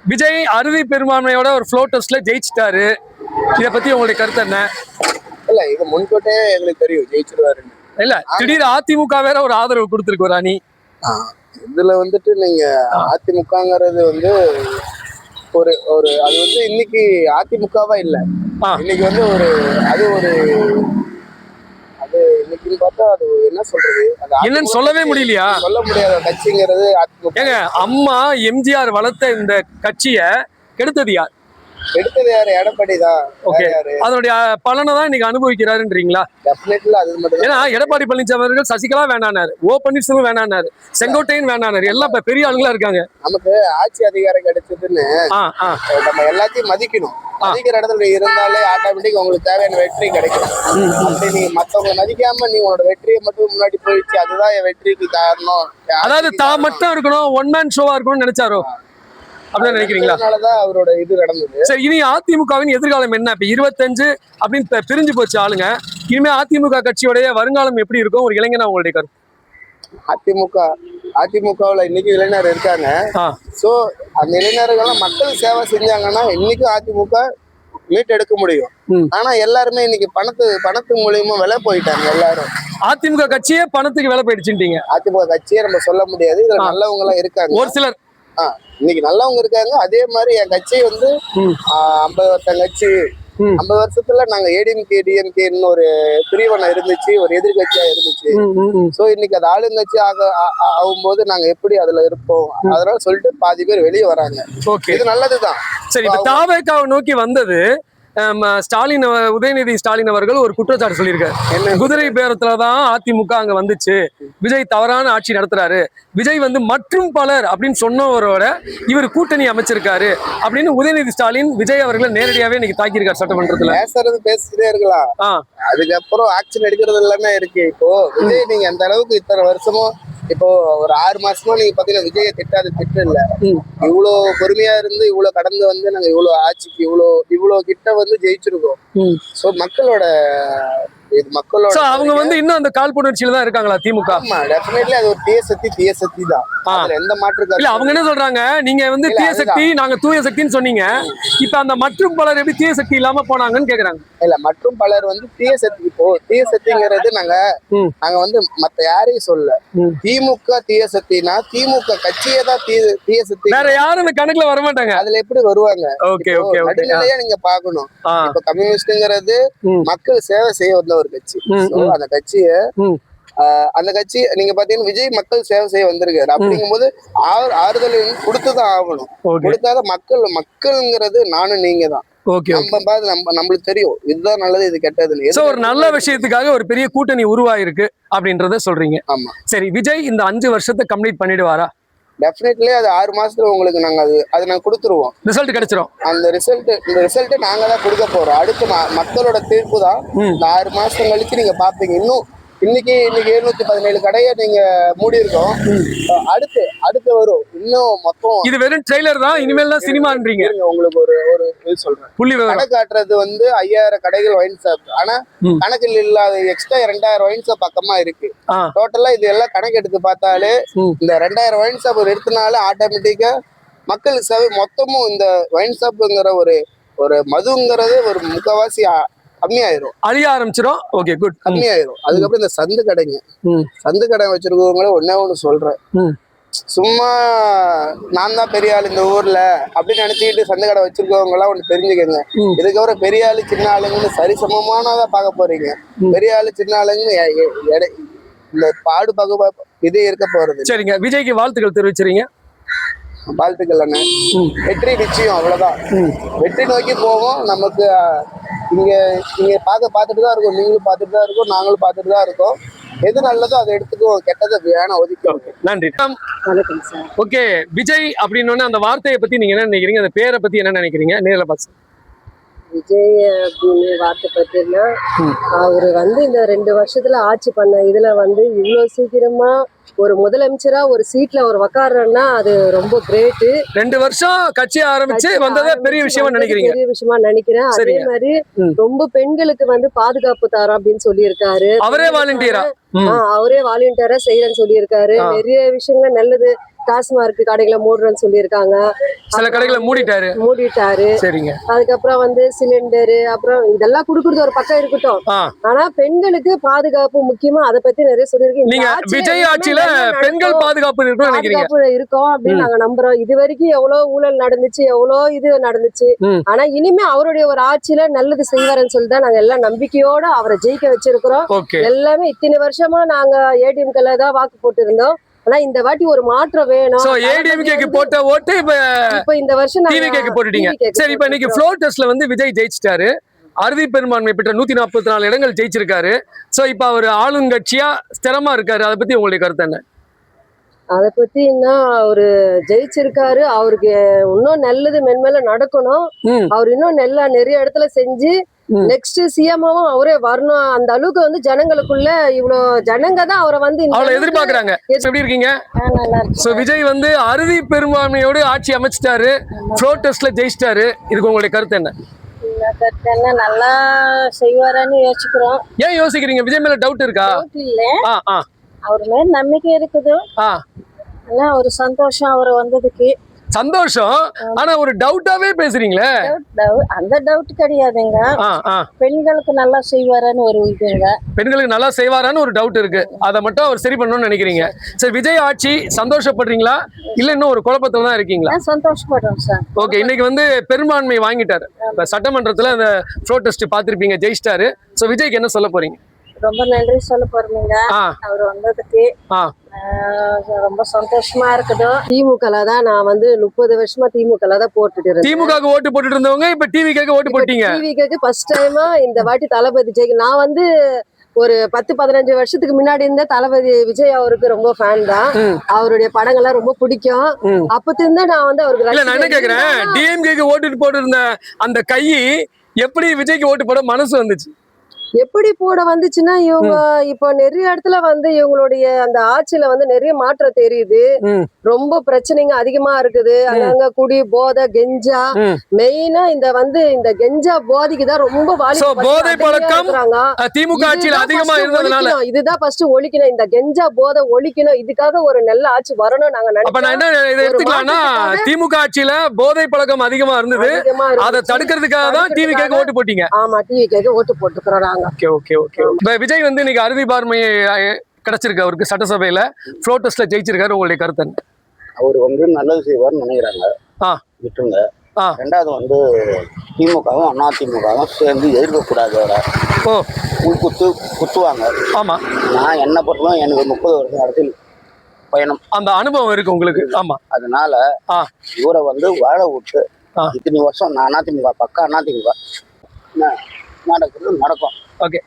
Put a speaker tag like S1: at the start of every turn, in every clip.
S1: விஜய் அறுதி பெரும்பான்மையோட ஒரு ஃப்ளோ டெஸ்ட்ல ஜெயிச்சிட்டாரு. இத பத்தி உங்களுடைய கருத்து என்ன?
S2: இல்ல இது முன்கூட்டே எங்களுக்கு தெரியும் ஜெயிச்சிருவாருன்னு.
S1: இல்ல திடீர் அதிமுக வேற ஒரு ஆதரவு கொடுத்திருக்கு ஒரு அணி.
S2: இதுல வந்துட்டு நீங்க அதிமுகங்கிறது வந்து ஒரு ஒரு அது வந்து இன்னைக்கு அதிமுகவா இல்ல, இன்னைக்கு வந்து ஒரு அது ஒரு அது இன்னைக்குன்னு பார்த்தா அது என்ன சொல்றது,
S1: என்னன்னு சொல்லவே முடியலையா?
S2: சொல்ல முடியாத கட்சிங்கிறது அதிமுக.
S1: ஏங்க அம்மா எம்ஜிஆர் வளர்த்த இந்த கட்சிய கெடுத்தது யார்?
S2: எடுத்தது யாரு? எடப்பாடி தான்.
S1: அதனுடைய பலனை தான் இன்னைக்கு அனுபவிக்கிறாருன்றீங்களா?
S2: டெஃபினெட்லி அது மட்டும்.
S1: ஏன்னா எடப்பாடி பழனிசாமி அவர்கள் சசிகலா வேணானாரு, ஓ பன்னீர்செல்வம் வேணானாரு, செங்கோட்டையன் வேணானாரு, எல்லாம் இப்ப பெரிய ஆளுங்களா இருக்காங்க. நமக்கு
S2: ஆட்சி அதிகாரம் கிடைச்சதுன்னு நம்ம எல்லாத்தையும் மதிக்கணும். மதிக்கிற இடத்துல இருந்தாலே ஆட்டோமேட்டிக் உங்களுக்கு தேவையான வெற்றி கிடைக்கும். அப்படி நீ மத்தவங்க மதிக்காம நீ உன்னோட வெற்றியை மட்டும் முன்னாடி போயிடுச்சு, அதுதான் என் வெற்றிக்கு காரணம்.
S1: அதாவது தான் மட்டும் இருக்கணும், ஒன் மேன் ஷோவா இருக்கணும்னு நினைச்சாரோ? அப்படின்னு நினைக்கிறீங்களா?
S2: அவரோட இது நடந்தது.
S1: சரி, இனி அதிமுகவின் எதிர்காலம் என்ன? இப்ப 25 அப்படின்னு பிரிஞ்சு போச்சு ஆளுங்க. இனிமே அதிமுக கட்சியோடைய வருங்காலம் எப்படி இருக்கும்? ஒரு இளைஞனா உங்களுடைய கருத்து.
S2: அதிமுகவுல இன்னைக்கு இளைஞர் இருக்காங்க. சோ அந்த இளைஞர்கள் மக்கள் சேவை செஞ்சாங்கன்னா இன்னைக்கும் அதிமுக மீட் எடுக்க முடியும். ஆனா எல்லாருமே இன்னைக்கு பணத்து மூலியமா விலை போயிட்டாங்க. எல்லாரும்
S1: அதிமுக கட்சியே பணத்துக்கு விலை போயிடுச்சுட்டீங்க.
S2: அதிமுக கட்சியே நம்ம சொல்ல முடியாது. இதுல நல்லவங்க எல்லாம் இருக்காங்க,
S1: ஒரு சிலர்.
S2: இன்னைக்கு நல்லவங்க இருக்காங்க. அதே மாதிரி என் கட்சி வந்து 50 வருஷம் கட்சி. 50 வருஷத்துல நாங்க ஏடிஎம்கே டிஎம்கேன்னு ஒரு பிரிவனை இருந்துச்சு, ஒரு எதிர்கட்சியா இருந்துச்சு. சோ இன்னைக்கு அது ஆளுங்கட்சி ஆகும்போது நாங்க எப்படி அதுல இருப்போம், அதனால சொல்லிட்டு பாதி பேர் வெளியே வராங்க. இது நல்லதுதான்.
S1: சரி, இப்ப தாவேகாவை நோக்கி வந்தது ஸ்டாலின், உதயநிதி ஸ்டாலின் அவர்கள் ஒரு குற்றச்சாட்டு சொல்லியிருக்காரு. குதிரை பேரத்துலதான் அதிமுக அங்க வந்துச்சு, விஜய் தவறான ஆட்சி நடத்துறாரு, விஜய் வந்து மற்றும் பலர் அப்படின்னு சொன்னவரோட இவர் கூட்டணி அமைச்சிருக்காரு அப்படின்னு உதயநிதி ஸ்டாலின் விஜய் அவர்களை நேரடியாவே இன்னைக்கு தாக்கியிருக்காரு சட்டமன்றத்துல.
S2: பேசிட்டே இருக்கலாம், அதுக்கப்புறம் ஆக்ஷன் எடுக்கிறது எல்லாமே இருக்கு. இப்போ விஜய் நீங்க அந்த அளவுக்கு இத்தனை வருஷமும், இப்போ ஒரு 6 மாசமா நீங்க பாத்தீங்கன்னா விஜய திட்டாது திட்டு இல்ல. இவ்வளவு பொறுமையா இருந்து இவ்வளவு கடந்து வந்து நாங்க இவ்வளவு ஆட்சிக்கு இவ்வளவு கிட்ட வந்து ஜெயிச்சிருக்கோம். சோ மக்களோட
S1: அவங்க வந்து இன்னும் அந்த காழ்ப்புணர்ச்சியில தான் இருக்காங்களா திமுக?
S2: டெஃபினெட்லி அது ஒரு தீய சக்தி தான். அதுல எந்த மாற்று
S1: இல்ல. அவங்க என்ன சொல்றாங்க, நீங்க வந்து தீய சக்தி, நாங்க தூய சக்தின்னு சொன்னீங்க, இப்ப அந்த மற்றும் பலர் எப்படி தீய சக்தி இல்லாம போனாங்கன்னு கேக்குறாங்க.
S2: இல்ல, மற்றும் பலர் வந்து தீய சக்தி. இப்போ தீய சக்திங்கிறது நாங்க வந்து மத்த யாரையும் சொல்ல, திமுக தீய சக்தினா திமுக கட்சியே தான் தீய சக்தி,
S1: வேற யாரும் கணக்குல வர மாட்டாங்க.
S2: அதுல எப்படி வருவாங்க? நடுநிலையா நீங்க பாக்கணும். இப்ப கம்யூனிஸ்ட்ங்கிறது மக்கள் சேவை செய்ய வந்த ஒரு கட்சி. அந்த கட்சி நீங்க பாத்தீங்கன்னா விஜய் மக்கள் சேவை செய்ய வந்திருக்காரு. அப்படிங்கும் போது ஆறுதல் கொடுத்துதான் ஆகணும். கொடுத்தாத மக்கள்ங்கிறது நானும் நீங்க தான். நம்மளுக்கு தெரியும் இதுதான் நல்லது, இது கெட்டது.
S1: ஒரு நல்ல விஷயத்துக்காக ஒரு பெரிய கூட்டணி உருவாயிருக்கு அப்படின்றத சொல்றீங்க.
S2: ஆமா.
S1: சரி, விஜய் இந்த 5 வருஷத்தை கம்ப்ளீட் பண்ணிடுவாரா?
S2: டெஃபினெட்லி அது 6 மாசத்துல உங்களுக்கு நாங்க அது நாங்க கொடுத்துருவோம்.
S1: ரிசல்ட் கிடைச்சிரும்.
S2: இந்த ரிசல்ட் நாங்க தான் கொடுக்க போறோம். அடுத்து மக்களோட தீர்ப்பு தான். இந்த 6 மாசம் கழிச்சு நீங்க பாப்பீங்க. இன்னைக்கு 717 கடையை நீங்க மூடி இருக்கோம். அடுத்து வரும் இன்னும் மொத்தம்.
S1: இது வெறும் ட்ரெய்லர் தான், இனிமேல் தான் சினிமான்றீங்க.
S2: உங்களுக்கு ஒரு இது சொல்றேன். கடை காட்டுறது வந்து 5000 கடைகள் ஒயின் ஷாப். ஆனா கணக்கில் இல்லாத எக்ஸ்ட்ரா 2000 ஒயின் ஷாப் பக்கமா இருக்கு. டோட்டலா இது எல்லாம் கணக்கு எடுத்து பார்த்தாலே இந்த 2000 ஒயின் ஷாப் எடுத்தனால ஆட்டோமேட்டிக்கா மக்கள் சேவை மொத்தமும் இந்த ஒயின் ஷாப்புங்கிற ஒரு மதுங்கிறது ஒரு முக்கவாசி கம்மியாயிரும், அழிய ஆரம்பிச்சிடும். Okay, good. கம்மியாயிரும். அதுக்கப்புறம் இந்த சந்து கடை வச்சிருக்கவங்கள ஒண்ணு சொல்றேன், சும்மா நான் தான் பெரிய ஆளு இந்த ஊர்ல அப்படின்னு நினைச்சுக்கிட்டு சந்து கடை வச்சிருக்கவங்க எல்லாம் ஒண்ணு தெரிஞ்சுக்கங்க. இதுக்கப்புறம் பெரிய ஆளு சின்ன ஆளுங்கன்னு சரிசமமானதான் பார்க்க போறீங்க. பெரிய ஆளு சின்ன ஆளுங்க இந்த பாடு பகுப்பாய்ப்பு இதே இருக்க போறது.
S1: சரிங்க, விஜய்க்கு வாழ்த்துக்கள் தெரிவிச்சிருங்க.
S2: வாழ்த்துக்கள் அண்ணே. வெற்றி நிச்சயம், அவ்வளவுதான். வெற்றி நோக்கி போவோம். நமக்கு இங்க பார்த்துட்டு தான் இருக்கோம், நீங்களும் பார்த்துட்டு தான் இருக்கோம், நாங்களும் பார்த்துட்டு தான் இருக்கோம். எது நல்லதோ அதை எடுத்துக்கோ, கெட்டதை வேணா ஒதுக்கி.
S1: நன்றி. ஓகே, விஜய் அப்படின்னு அந்த வார்த்தையை பத்தி நீங்க என்ன நினைக்கிறீங்க? அந்த பேரை பத்தி என்ன நினைக்கிறீங்க? நேரில் பார்த்து.
S3: விஜய் அப்படின்னு வார்த்தை பத்தினா, அவரு வந்து இந்த 2 வருஷத்துல ஆட்சி பண்ண இதுல வந்து இவ்வளவு சீக்கிரமா ஒரு முதலமைச்சரா ஒரு சீட்ல ஒரு உக்காடுறேன்னா அது ரொம்ப கிரேட்டு.
S1: 2 வருஷம் கட்சி ஆரம்பிச்சு வந்ததே பெரிய விஷயமா நினைக்கிறீங்க?
S3: பெரிய விஷயமா நினைக்கிறேன். அதே மாதிரி ரொம்ப பெண்களுக்கு வந்து பாதுகாப்பு தரோம் அப்படின்னு சொல்லியிருக்காரு.
S1: அவரே வாலண்டியரா
S3: செய்யறேன்னு சொல்லியிருக்காரு. நிறைய விஷயங்கள் நல்லது. டாஸ்மார்க் கடைகளை மூடுறேன்னு சொல்லியிருக்காங்க.
S1: சில கடைகளை
S3: மூடிட்டாரு.
S1: சரிங்க.
S3: அதுக்கப்புறம் வந்து சிலிண்டரு அப்புறம் இதெல்லாம் குடுக்குறது ஒரு பக்கம் இருக்கட்டும். ஆனா பெண்களுக்கு பாதுகாப்பு முக்கியமா, அதை பத்தி நிறைய சொல்லியிருக்கீங்க.
S1: நீங்க விஜய் ஆட்சியில பெண்கள் பாதுகாப்பு
S3: இருக்கும் அப்படின்னு நாங்க நம்புறோம். இது வரைக்கும் எவ்வளவு ஊழல் நடந்துச்சு, எவ்வளவு இது நடந்துச்சு. ஆனா இனிமே அவருடைய ஒரு ஆட்சியில நல்லது செய்வாருன்னு சொல்லிதான் நாங்க எல்லாம் நம்பிக்கையோட அவரை ஜெயிக்க வச்சிருக்கிறோம். எல்லாமே இத்தனை வருஷமா நாங்க ஏடிஎம்கேல தான் வாக்கு போட்டு இருந்தோம். ஆனா இந்த வாட்டி ஒரு மாற்றம் வேணும்.
S1: சோ ஏடிஎம்கேக்கு போட்ட ஓட்டு இப்ப
S3: இந்த வருஷம்
S1: டிவிகேக்கு போட்டுட்டீங்க. சரி, இப்ப இன்னைக்கு ஃப்ளோர் டெஸ்ட்ல வந்து விஜய் ஜெயிச்சிட்டாரு. அறுதி பெரும்பான்மை பெற்ற 144 இடங்கள் ஜெயிச்சிருக்காரு. சோ இப்ப அவர் ஆளுங்கட்சியா ஸ்திரமா இருக்காரு. அதை பத்தி உங்களுடைய கருத்து என்ன?
S3: அதை பத்தி என்ன, அவரு ஜெயிச்சிருக்காரு. அவருக்கு இன்னும் நல்லது மென்மேல நடக்கணும். அவர் இன்னும் நிறைய இடத்துல செஞ்சு நெக்ஸ்ட் சிஎம்மாவும் அவரே வரணும். அந்த அளவுக்கு வந்து ஜனங்களுக்குள்ள இவ்வளவு ஜனங்க தான் அவரை வந்து
S1: எதிர்பார்க்கறாங்க. எப்படி இருக்கீங்க? சோ விஜய் வந்து அறுதி பெரும்பான்மையோடு ஆட்சி அமைச்சிட்டாரு. ஃப்ளோர் டெஸ்ட்ல ஜெயிச்சிட்டாரு. இதுக்கு உங்களுடைய கருத்து என்ன?
S3: நல்லா செய்வாரான்னு யோசிக்கிறோம்.
S1: ஏன் யோசிக்கிறீங்க? விஜய் மேல டவுட் இருக்கா?
S3: அவர் மேல நம்பிக்கை இருக்குது. ஆனா ஒரு சந்தோஷம் அவர் வந்ததுக்கு.
S1: சந்தோஷம். ஆனா ஒரு டவுட்டாவே பேசுறீங்களே.
S3: அந்த டவுட் கிடையாதுங்க. பெண்களுக்கு நல்லா செய்வாரான்னு ஒரு இதுங்க.
S1: பெண்களுக்கு நல்லா செய்வாரான்னு ஒரு டவுட் இருக்கு. அதை மட்டும் அவர் சரி பண்ணணும்னு நினைக்கிறீங்க. சரி, விஜய் ஆட்சி சந்தோஷப்படுறீங்களா இல்ல இன்னும் ஒரு குழப்பத்துல தான் இருக்கீங்களா?
S3: சந்தோஷப்படுறோம் சார்.
S1: ஓகே, இன்னைக்கு வந்து பெரும்பான்மை வாங்கிட்டாரு. இப்ப சட்டமன்றத்துல அந்த ஃப்ளோர் டெஸ்ட் பாத்திருப்பீங்க, ஜெயிச்சிட்டாரு. சோ விஜய்க்கு என்ன சொல்ல போறீங்க?
S3: ரொம்ப நன்றி சொல்ல போறீங்க அவர் வந்ததுக்கு. ரொம்ப சந்தோஷமா இருக்குது. திமுகல தான் நான் வந்து 30 வருஷமா திமுகல தான் போட்டுட்டு இருந்தேன்.
S1: திமுகக்கு ஓட்டு போட்டுட்டு இருந்தவங்க இப்ப டிவிக்கு ஓட்டு போட்டீங்க.
S3: டிவிக்கு ஃபர்ஸ்ட் டைமா இந்த வாட்டி தளபதி ஜெயிக்கு. நான் வந்து ஒரு 10-15 வருஷத்துக்கு முன்னாடி இருந்த தளபதி விஜய் அவருக்கு ரொம்ப ஃபேன் தான். அவருடைய படங்கள்லாம் ரொம்ப பிடிக்கும். அப்பத்திலிருந்து நான் வந்து அவருக்கு
S1: நான் என்ன கேக்குறேன், டிஎம்கேக்கு ஓட்டு போட்டு இருந்த அந்த கை எப்படி விஜய்க்கு ஓட்டு போட மனசு வந்துச்சு?
S3: எப்படி போட வந்துச்சுன்னா, இவங்க இப்ப நிறைய இடத்துல வந்து இவங்களுடைய அந்த ஆட்சியில வந்து நிறைய மாற்றம் தெரியுது. ரொம்ப பிரச்சனைங்க அதிகமா இருக்குது. அங்க குடி போதை கெஞ்சா மெயினா இந்த கெஞ்சா போதைக்கு தான் ரொம்ப
S1: போதை பழக்கம் திமுக ஆட்சியில அதிகமா இருந்ததுனால
S3: இதுதான் ஃபர்ஸ்ட் ஒழிக்கணும். இந்த கெஞ்சா போதை ஒழிக்கணும். இதுக்காக ஒரு நல்ல ஆட்சி வரணும் நாங்க
S1: நினைக்கிறோம். திமுக ஆட்சியில போதை பழக்கம் அதிகமா இருந்தது. அதை தடுக்கிறதுக்காக தான் டிவிக்கு ஓட்டு போட்டீங்க.
S3: ஆமா, டிவிக்கு ஓட்டு போட்டுக்கிறோம் நாங்க.
S1: விஜய் வந்து இன்னைக்கு அறுதி பார்மையை கிடைச்சிருக்கு அவருக்கு சட்டசபையில. ஃப்ளோர் டெஸ்ட்ல ஜெயிச்சிருக்காரு. உங்களுடைய கருத்து என்ன?
S2: அவர் வந்து நல்லது செய்வார்னு நினைக்கிறாங்க. விட்டுருங்க. ரெண்டாவது வந்து திமுகவும் அதிமுகவும் சேர்ந்து எதிர்க்கக்கூடாது. குத்துவாங்க. ஆமா, நான் என்ன பொறுத்தவரை எனக்கு 30 வருஷம் அரசியல் பயணம் அந்த அனுபவம் இருக்கு உங்களுக்கு. ஆமா, அதனால இவரை வந்து வாழ விட்டு இத்தனை வருஷம் நான் அதிமுக பக்கா அதிமுக நடக்கிறது நடக்கும். ஓகே,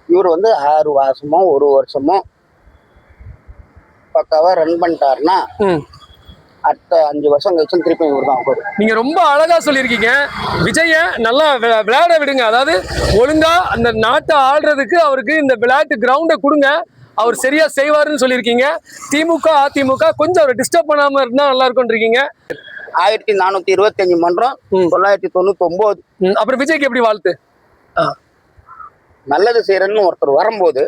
S2: இவர் வந்து 6 மாசமோ 1 வருஷமோ பக்காவா ரன் பண்ணிட்டாருன்னா அடுத்த 5 வருஷம் கழிச்சு திருப்பி இவர் தான். நீங்க ரொம்ப அழகா சொல்லியிருக்கீங்க. விஜய நல்லா விளையாட விடுங்க. அதாவது ஒழுங்கா அந்த நாட்டை ஆடுறதுக்கு அவருக்கு இந்த விளையாட்டு கிரவுண்டை கொடுங்க. அவர் சரியா செய்வாருன்னு சொல்லியிருக்கீங்க. திமுக அதிமுக கொஞ்சம் அவரை டிஸ்டர்ப் பண்ணாம இருந்தா நல்லா இருக்கும் இருக்கீங்க. 1425 மன்றம் 999. அப்புறம் விஜய்க்கு எப்படி வாழ்த்து? நல்லது செய்யறன்னு ஒருத்தர் வரும்போது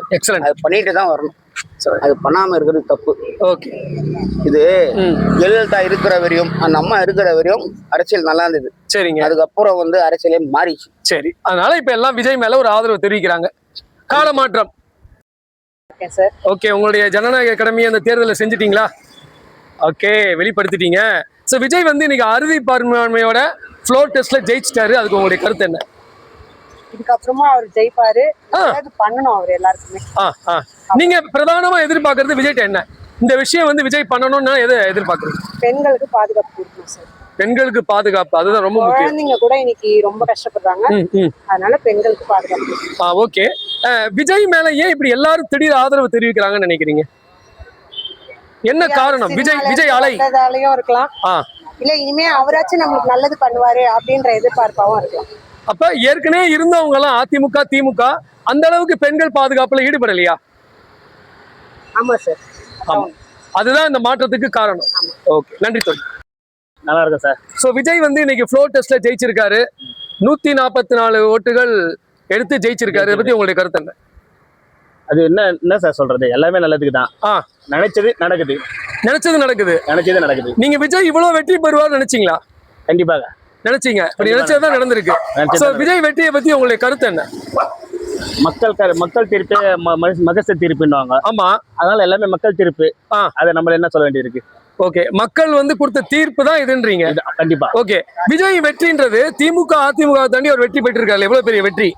S2: அது பண்ணிட்டு தான் வரணும். அது பண்ணாம இருக்கிறது தப்பு. ஓகே, இது ஜெயலலிதா இருக்கிற வரையும் அந்த அம்மா இருக்கிற வரையும் அரசியல் நல்லா இருந்தது. சரிங்க. அதுக்கப்புறம் வந்து அரசியலே மாறிச்சு. சரி, அதனால இப்ப எல்லாம் விஜய் மேல ஒரு ஆதரவு தெரிவிக்கிறாங்க. கால மாற்றம். ஓகே, உங்களுடைய ஜனநாயக கடமையை அந்த தேர்தலில் செஞ்சிட்டீங்களா? ஓகே, வெளிப்படுத்திட்டீங்க. ஸோ விஜய் வந்து இன்னைக்கு அறுதி பெரும்பான்மையோட ஃப்ளோர் டெஸ்ட்ல ஜெயிச்சிட்டாரு. அதுக்கு உங்களுடைய கருத்து என்ன?
S3: இதுக்கப்புறமா அவர் ஜெயிப்பாரு. பண்ணணும் அவர் எல்லாருக்குமே.
S1: நீங்க பிரதானமா எதிர்பார்க்கறது விஜய்ட்ட என்ன? இந்த விஷயம் வந்து விஜய் பண்ணணும்னா எதை எதிர்பார்க்கறது?
S3: பெண்களுக்கு பாதுகாப்பு கொடுக்கணும் சார்.
S1: பெண்களுக்கு பாதுகாப்பு, அதுதான் ரொம்ப முக்கியம்.
S3: குழந்தைங்க கூட இன்னைக்கு ரொம்ப கஷ்டப்படுறாங்க. அதனால பெண்களுக்கு பாதுகாப்பு.
S1: ஓகே, விஜய் மேல ஏன் இப்படி எல்லாரும் திடீர் ஆதரவு தெரிவிக்கிறாங்கன்னு நினைக்கிறீங்க? என்ன காரணம்? விஜய் அலையும்
S3: இருக்கலாம். இல்ல இனிமே அவராச்சும் நம்மளுக்கு நல்லது பண்ணுவாரு அப்படின்ற எதிர்பார்ப்பாவும் இருக்கலாம்.
S1: அப்ப ஏற்கனவே இருந்தவங்க எல்லாம் அதிமுக திமுக அந்த அளவுக்கு பெண்கள் பாதுகாப்புல ஈடுபடலையா?
S3: ஆமா சார்.
S1: அதுதான் இந்த மாற்றத்துக்கு காரணம். ஓகே, நன்றி தோழி.
S4: நல்லா இருக்கும் சார்.
S1: ஸோ விஜய் வந்து இன்னைக்கு ஃப்ளோர் டெஸ்ட்ல ஜெயிச்சிருக்காரு. 144 ஓட்டுகள் எடுத்து ஜெயிச்சிருக்காரு. இதை பத்தி உங்களுடைய கருத்து என்ன?
S4: அது என்ன சார் சொல்றது, எல்லாமே நல்லதுக்கு தான். நினைச்சது நடக்குது.
S1: நினைச்சது நடக்குது. நீங்க விஜய் இவ்வளவு வெற்றி பெறுவார்னு நினைச்சீங்களா?
S4: கண்டிப்பாக
S1: நினைச்சீங்க. இப்ப நினைச்சதுதான் நடந்திருக்கு. So, விஜய் வெற்றியை பத்தி உங்களுடைய கருத்து என்ன?
S4: மக்கள் தீர்ப்பு, மகச தீர்ப்புன்னுவாங்க.
S1: ஆமா,
S4: அதனால எல்லாமே மக்கள் தீர்ப்பு. அதை நம்ம என்ன சொல்ல வேண்டியிருக்கு?
S1: ஓகே, மக்கள் கொடுத்த தீர்ப்பு தான் இதுன்றீங்க.
S4: கண்டிப்பா.
S1: ஓகே, விஜய் வெற்றின்றது திமுக அதிமுக தாண்டி ஒரு வெற்றி பெற்றிருக்காரு. எவ்வளவு பெரிய வெற்றி!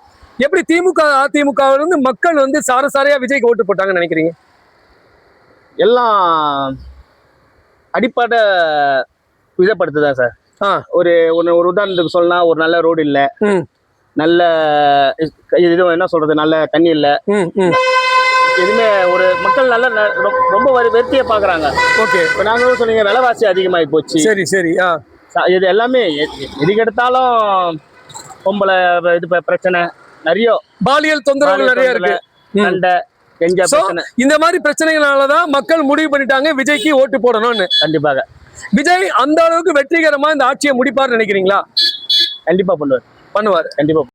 S1: எப்படி திமுக அதிமுக மக்கள் சாரசாரையா விஜய்க்கு ஓட்டு போட்டாங்கன்னு நினைக்கிறீங்க?
S4: எல்லாம் அடிப்படை விதப்படுத்துதான் சார். ஒரு உதாரணத்துக்கு சொல்லனா, ஒரு நல்ல ரோடு இல்ல, நல்ல இது என்ன சொல்றது, நல்ல தண்ணி இல்ல, எதுவுமே ஒரு மக்கள் நல்ல ரொம்ப வெற்றியை பாக்குறாங்க. ஓகே, இப்போ நாங்க சொன்னீங்க விலைவாசி அதிகமாகி போச்சு.
S1: சரி சரி.
S4: இது எல்லாமே எதுக்கு எடுத்தாலும் பொம்பளை இது பிரச்சனை நிறைய,
S1: பாலியல் தொந்தரவுகள் நிறைய இருக்கு.
S4: சண்டை,
S1: இந்த மாதிரி பிரச்சனைகளாலதான் மக்கள் முடிவு பண்ணிட்டாங்க விஜய்க்கு ஓட்டு போடணும்னு.
S4: கண்டிப்பாக.
S1: விஜய் அந்த அளவுக்கு வெற்றிகரமா இந்த ஆட்சியை முடிப்பார்னு நினைக்கிறீங்களா?
S4: கண்டிப்பா பண்ணுவார்.
S1: கண்டிப்பா.